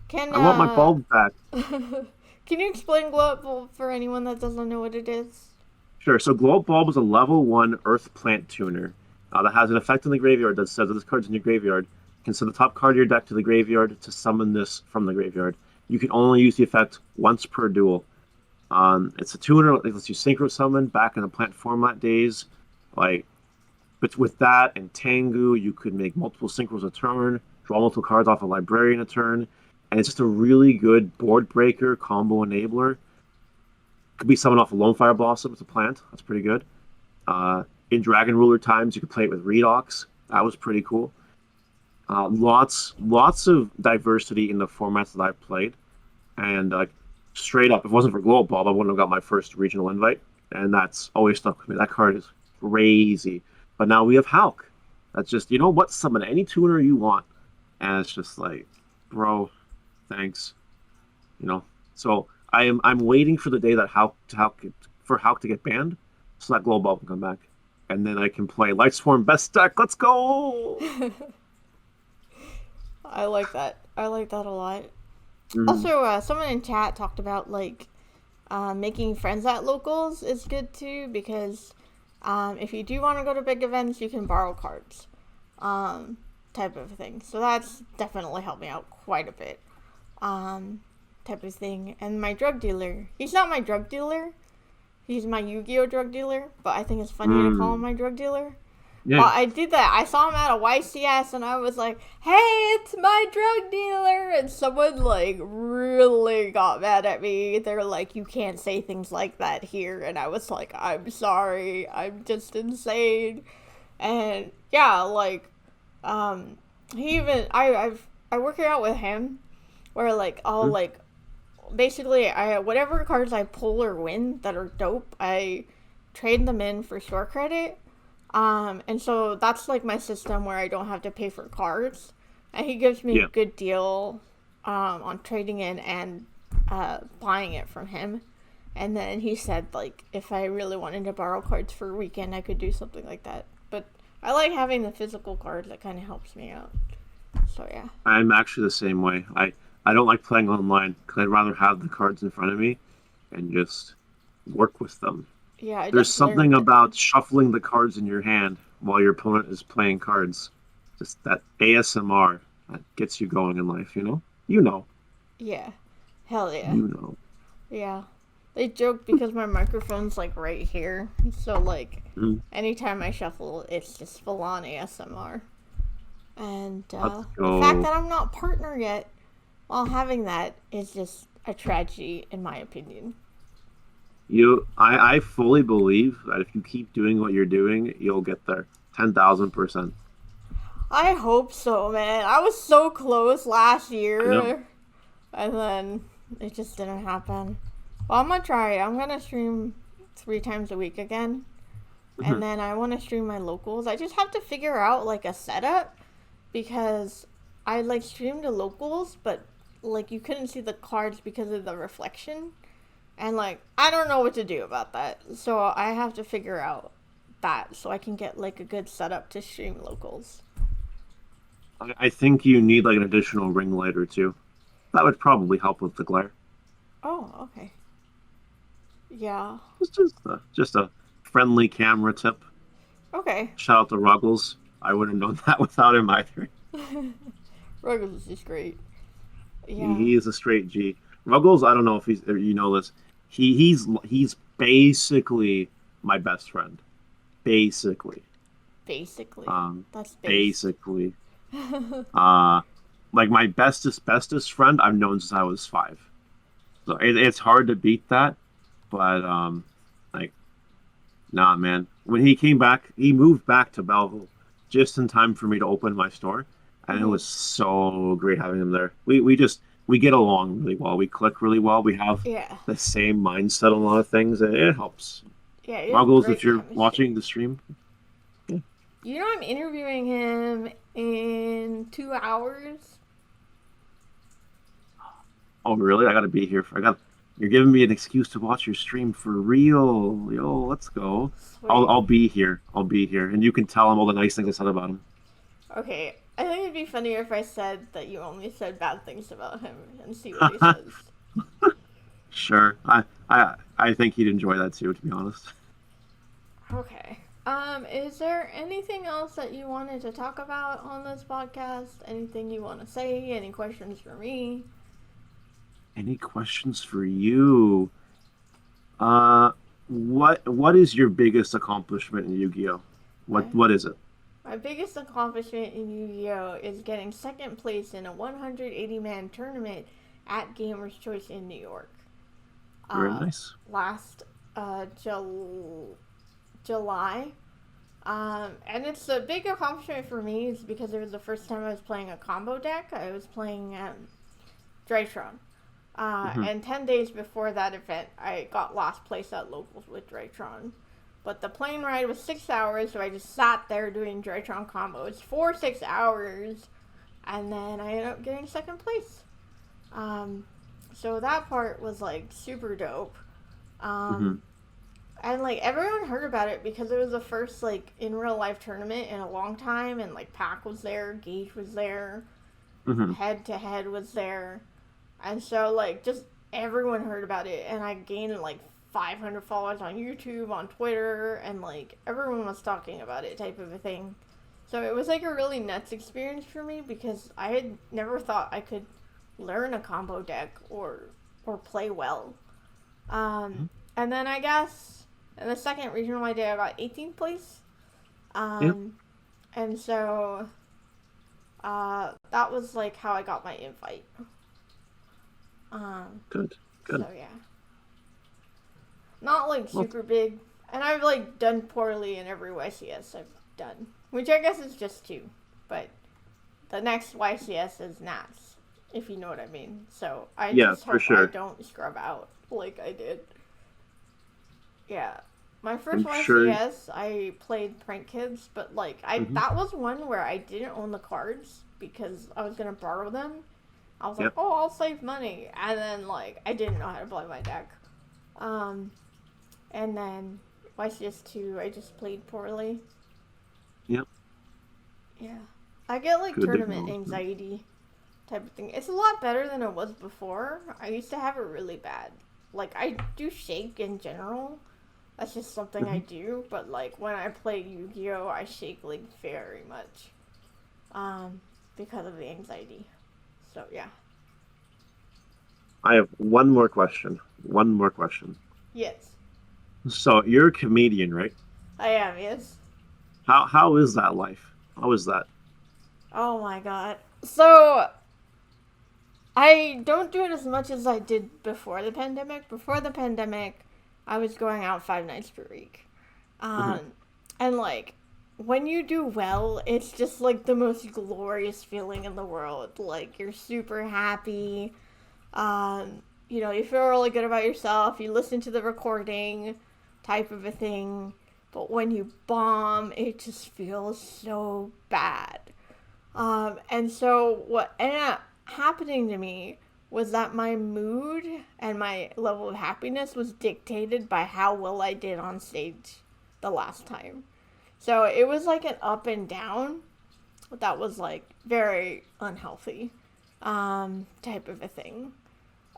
Speaker 1: Can
Speaker 2: I want my bulb back.
Speaker 1: can you explain glow up for anyone that doesn't know what it is?
Speaker 2: Sure. So Glow Up Bulb is a level one Earth Plant tuner that has an effect in the graveyard that says that this card's in your graveyard. You can send the top card of your deck to the graveyard to summon this from the graveyard. You can only use the effect once per duel. It's a tuner. It lets you synchro summon back in the plant format days. Like But with that and Tengu, you could make multiple synchros a turn, draw multiple cards off a librarian a turn, and it's just a really good board breaker, combo enabler. Could be summon off a Lone Fire Blossom. It's a plant. That's pretty good. In Dragon Ruler times, you could play it with Redox. That was pretty cool. Lots of diversity in the formats that I've played. And straight up, if it wasn't for Global Ball, I wouldn't have got my first regional invite. And that's always stuck with me. That card is crazy. But now we have Hulk. That's just, you know what? Summon any tuner you want. And it's just like, bro, thanks. You know? So I'm waiting for the day that Hulk to get banned so that Global Ball can come back. And then I can play Lightsworn best deck. Let's go!
Speaker 1: I like that. I like that a lot.
Speaker 2: Mm.
Speaker 1: Also, someone in chat talked about making friends at locals is good too, because if you do want to go to big events, you can borrow cards, type of thing. So that's definitely helped me out quite a bit, type of thing. And my drug dealer, he's not my drug dealer, he's my Yu-Gi-Oh drug dealer, but I think it's funny to call him my drug dealer. Yeah. Well, I did that. I saw him at a YCS and I was like, hey, it's my drug dealer. And someone really got mad at me. They're like, you can't say things like that here. And I was like, I'm sorry. I'm just insane. And yeah, he even, I work it out with him where I'll basically whatever cards I pull or win that are dope, I trade them in for store credit. And so that's my system where I don't have to pay for cards, and he gives me a good deal, on trading in and, buying it from him. And then he said, if I really wanted to borrow cards for a weekend, I could do something like that. But I like having the physical cards. That kind of helps me out. So yeah.
Speaker 2: I'm actually the same way. I don't like playing online because I'd rather have the cards in front of me and just work with them.
Speaker 1: Yeah,
Speaker 2: there's something about shuffling the cards in your hand while your opponent is playing cards. Just that ASMR that gets you going in life, you know? You know.
Speaker 1: Yeah. Hell yeah.
Speaker 2: You know.
Speaker 1: Yeah. They joke because my microphone's right here. So anytime I shuffle, it's just full on ASMR. And the fact that I'm not partner yet while having that is just a tragedy in my opinion.
Speaker 2: I fully believe that if you keep doing what you're doing, you'll get there. 10,000%.
Speaker 1: I hope so, man. I was so close last year. And then it just didn't happen. Well, I'm gonna try. I'm gonna stream 3 times a week again. Mm-hmm. And then I want to stream my locals. I just have to figure out a setup. Because I streamed the locals, but you couldn't see the cards because of the reflection. And I don't know what to do about that. So I have to figure out that so I can get a good setup to stream locals.
Speaker 2: I think you need an additional ring light or two. That would probably help with the glare.
Speaker 1: Oh, okay. Yeah.
Speaker 2: It's just a friendly camera tip.
Speaker 1: Okay.
Speaker 2: Shout out to Ruggles. I wouldn't have known that without him either.
Speaker 1: Ruggles is great. Yeah.
Speaker 2: He is a straight G. Ruggles, I don't know if you know this. He's basically my best friend. Basically.
Speaker 1: Basically. That's
Speaker 2: basically. My bestest friend I've known since I was 5. So it's hard to beat that, but nah, man. When he came back, he moved back to Belleville just in time for me to open my store, and it was so great having him there. We get along really well. We click really well. We have the same mindset on a lot of things, and it helps.
Speaker 1: Yeah,
Speaker 2: Muggles, if you're watching the stream. Yeah.
Speaker 1: You know, I'm interviewing him in 2 hours.
Speaker 2: Oh, really? I gotta be here. You're giving me an excuse to watch your stream for real. Yo, let's go. I'll be here. And you can tell him all the nice things I said about him.
Speaker 1: Okay. I think it'd be funnier if I said that you only said bad things about him and see what he says.
Speaker 2: Sure. I think he'd enjoy that too, to be honest.
Speaker 1: Okay. Is there anything else that you wanted to talk about on this podcast? Anything you want to say? Any questions for me?
Speaker 2: Any questions for you? What is your biggest accomplishment in Yu-Gi-Oh? What is it?
Speaker 1: My biggest accomplishment in Yu-Gi-Oh! Is getting second place in a 180-man tournament at Gamers' Choice in New York.
Speaker 2: Very nice.
Speaker 1: Last July. And it's a big accomplishment for me is because it was the first time I was playing a combo deck. I was playing Drytron. And 10 days before that event, I got last place at locals with Drytron. But the plane ride was 6 hours, so I just sat there doing Drytron combos for 6 hours. And then I ended up getting second place. So that part was, like, super dope. And, like, everyone heard about it because it was the first, like, in real life tournament in a long time. And, like, Pac was there, Gage was there, Head to Head was there. And so, like, just everyone heard about it. And I gained, like, 500 followers on YouTube, on Twitter. And, like, everyone was talking about it type of a thing. So it was, like, a really nuts experience for me because I had never thought I could learn a combo deck or play well. And then I guess in the second regional I did, I got 18th place. And so that was like how I got my invite.
Speaker 2: Good.
Speaker 1: So yeah. Not like super big. And I've like done poorly in every YCS I've done. Which I guess is just 2. But the next YCS is Nats, if you know what I mean. So I just hope I don't scrub out like I did. Yeah. My first YCS, I played Prank Kids, but like that was one where I didn't own the cards because I was gonna borrow them. I was like, oh, I'll save money, and then like I didn't know how to play my deck. And then YCS 2, I just played poorly.
Speaker 2: Yep.
Speaker 1: Yeah, I get like tournament anxiety type of thing. It's a lot better than it was before. I used to have it really bad. Like I do shake in general. That's just something I do, but like when I play Yu-Gi-Oh, I shake like very much, because of the anxiety. So yeah.
Speaker 2: I have one more question.
Speaker 1: Yes.
Speaker 2: So you're a comedian, right?
Speaker 1: I am. Yes.
Speaker 2: How is that life? How is that?
Speaker 1: Oh my god. So I don't do it as much as I did before the pandemic. Before the pandemic, I was going out 5 nights per week. And like, when you do well, it's just like the most glorious feeling in the world. Like, you're super happy. You know, you feel really good about yourself. You listen to the recording type of a thing. But when you bomb, it just feels so bad. And so what ended up happening to me was that my mood and my level of happiness was dictated by how well I did on stage the last time. So it was like an up and down that was like very unhealthy type of a thing.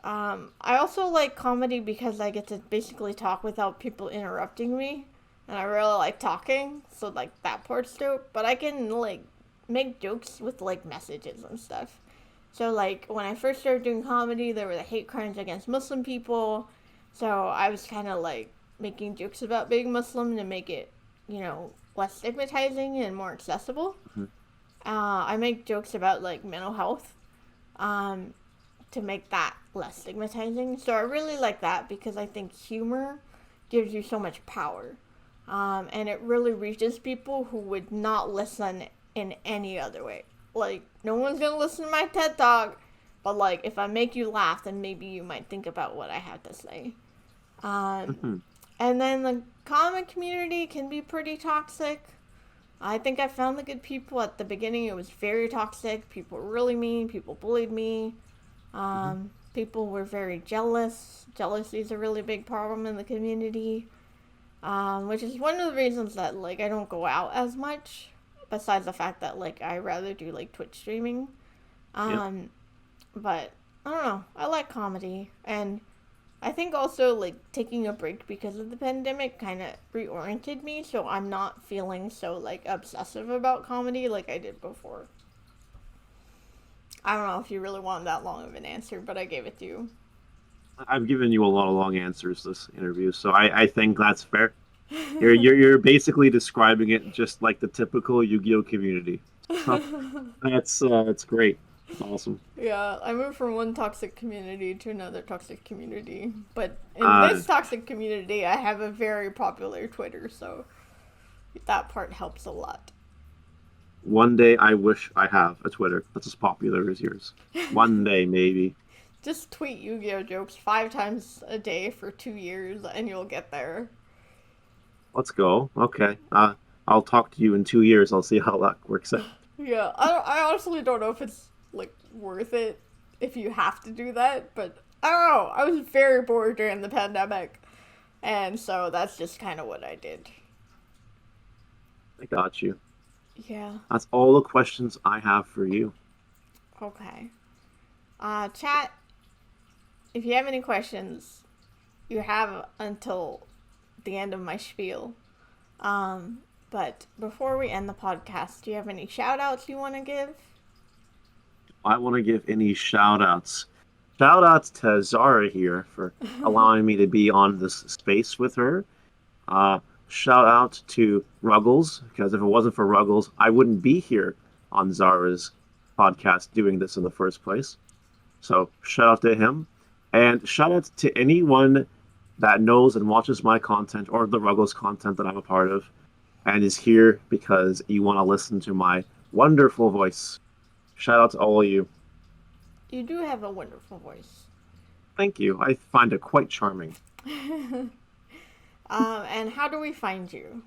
Speaker 1: I also like comedy because I get to basically talk without people interrupting me. And I really like talking, so like that part's dope. But I can like make jokes with like messages and stuff. So, like, when I first started doing comedy, there were the hate crimes against Muslim people. So, I was kind of, like, making jokes about being Muslim to make it, you know, less stigmatizing and more accessible. I make jokes about, like, mental health to make that less stigmatizing. So, I really like that because I think humor gives you so much power. And it really reaches people who would not listen in any other way. Like, no one's gonna listen to my TED Talk, but, like, if I make you laugh, then maybe you might think about what I have to say. And then the comic community can be pretty toxic. I think I found the good people. At the beginning, it was very toxic. People were really mean. People bullied me. People were very jealous. Jealousy is a really big problem in the community, which is one of the reasons that, like, I don't go out as much. Besides the fact that, like, I rather do, like, Twitch streaming. But, I don't know. I like comedy. And I think also, like, taking a break because of the pandemic kind of reoriented me. So I'm not feeling so, like, obsessive about comedy like I did before. I don't know if you really want that long of an answer, but I gave it to you.
Speaker 2: I've given you a lot of long answers this interview, so I think that's fair. You're basically describing it just like the typical Yu-Gi-Oh community. Huh. That's great. That's awesome.
Speaker 1: Yeah, I moved from one toxic community to another toxic community. But in
Speaker 2: Uh,
Speaker 1: this toxic community, I have a very popular Twitter, so that part helps a lot.
Speaker 2: One day I wish I have a Twitter that's as popular as yours. One day maybe.
Speaker 1: Just tweet Yu-Gi-Oh jokes 5 times a day for 2 years, and you'll get there.
Speaker 2: Let's go. Okay. I'll talk to you in 2 years. I'll see how that works out.
Speaker 1: Yeah, I honestly don't know if it's like worth it if you have to do that, but I don't know. I was very bored during the pandemic, and so that's just kind of what I did.
Speaker 2: I got you.
Speaker 1: Yeah.
Speaker 2: That's all the questions I have for you.
Speaker 1: Okay. Chat. If you have any questions, you have until the end of my spiel. But before we end the podcast, do you have any shout outs you want to give?
Speaker 2: I want to give any shout outs. Shout outs to Zara here for allowing me to be on this space with her. Uh, Shout out to Ruggles, because if it wasn't for Ruggles, I wouldn't be here on Zara's podcast doing this in the first place. So shout out to him. And shout out to anyone that knows and watches my content or the Ruggles content that I'm a part of and is here because you want to listen to my wonderful voice. Shout out to all of you.
Speaker 1: You do have a wonderful voice.
Speaker 2: Thank you. I find it quite charming.
Speaker 1: And how do we find you?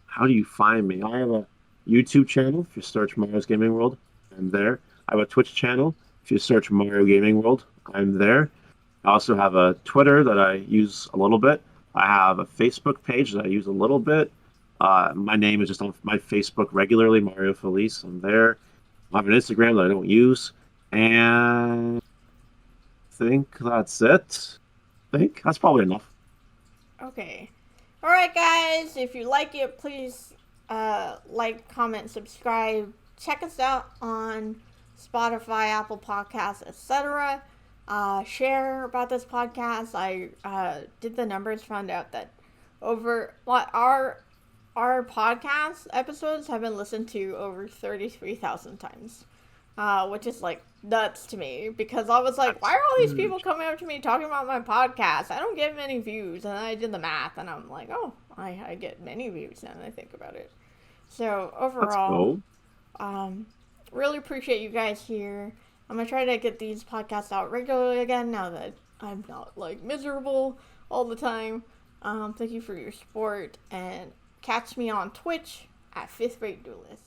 Speaker 2: How do you find me? I have a YouTube channel. If you search Mario's Gaming World, I'm there. I have a Twitch channel. If you search Mario Gaming World, I'm there. I also have a Twitter that I use a little bit. I have a Facebook page that I use a little bit. My name is just on my Facebook regularly, Mario Felice. I'm there. I have an Instagram that I don't use. And I think that's it. I think that's probably enough.
Speaker 1: Okay. Alright, guys. If you like it, please like, comment, subscribe. Check us out on Spotify, Apple Podcasts, etc. Share about this podcast. I did the numbers, found out that over what our podcast episodes have been listened to over 33,000 times, which is like nuts to me because I was like, why are all these people coming up to me talking about my podcast? I don't get many views, and I did the math, and I'm like, oh, I get many views now that I think about it. So overall, really appreciate you guys here. I'm gonna try to get these podcasts out regularly again now that I'm not like miserable all the time. Thank you for your support, and catch me on Twitch at 5th Rate Duelist.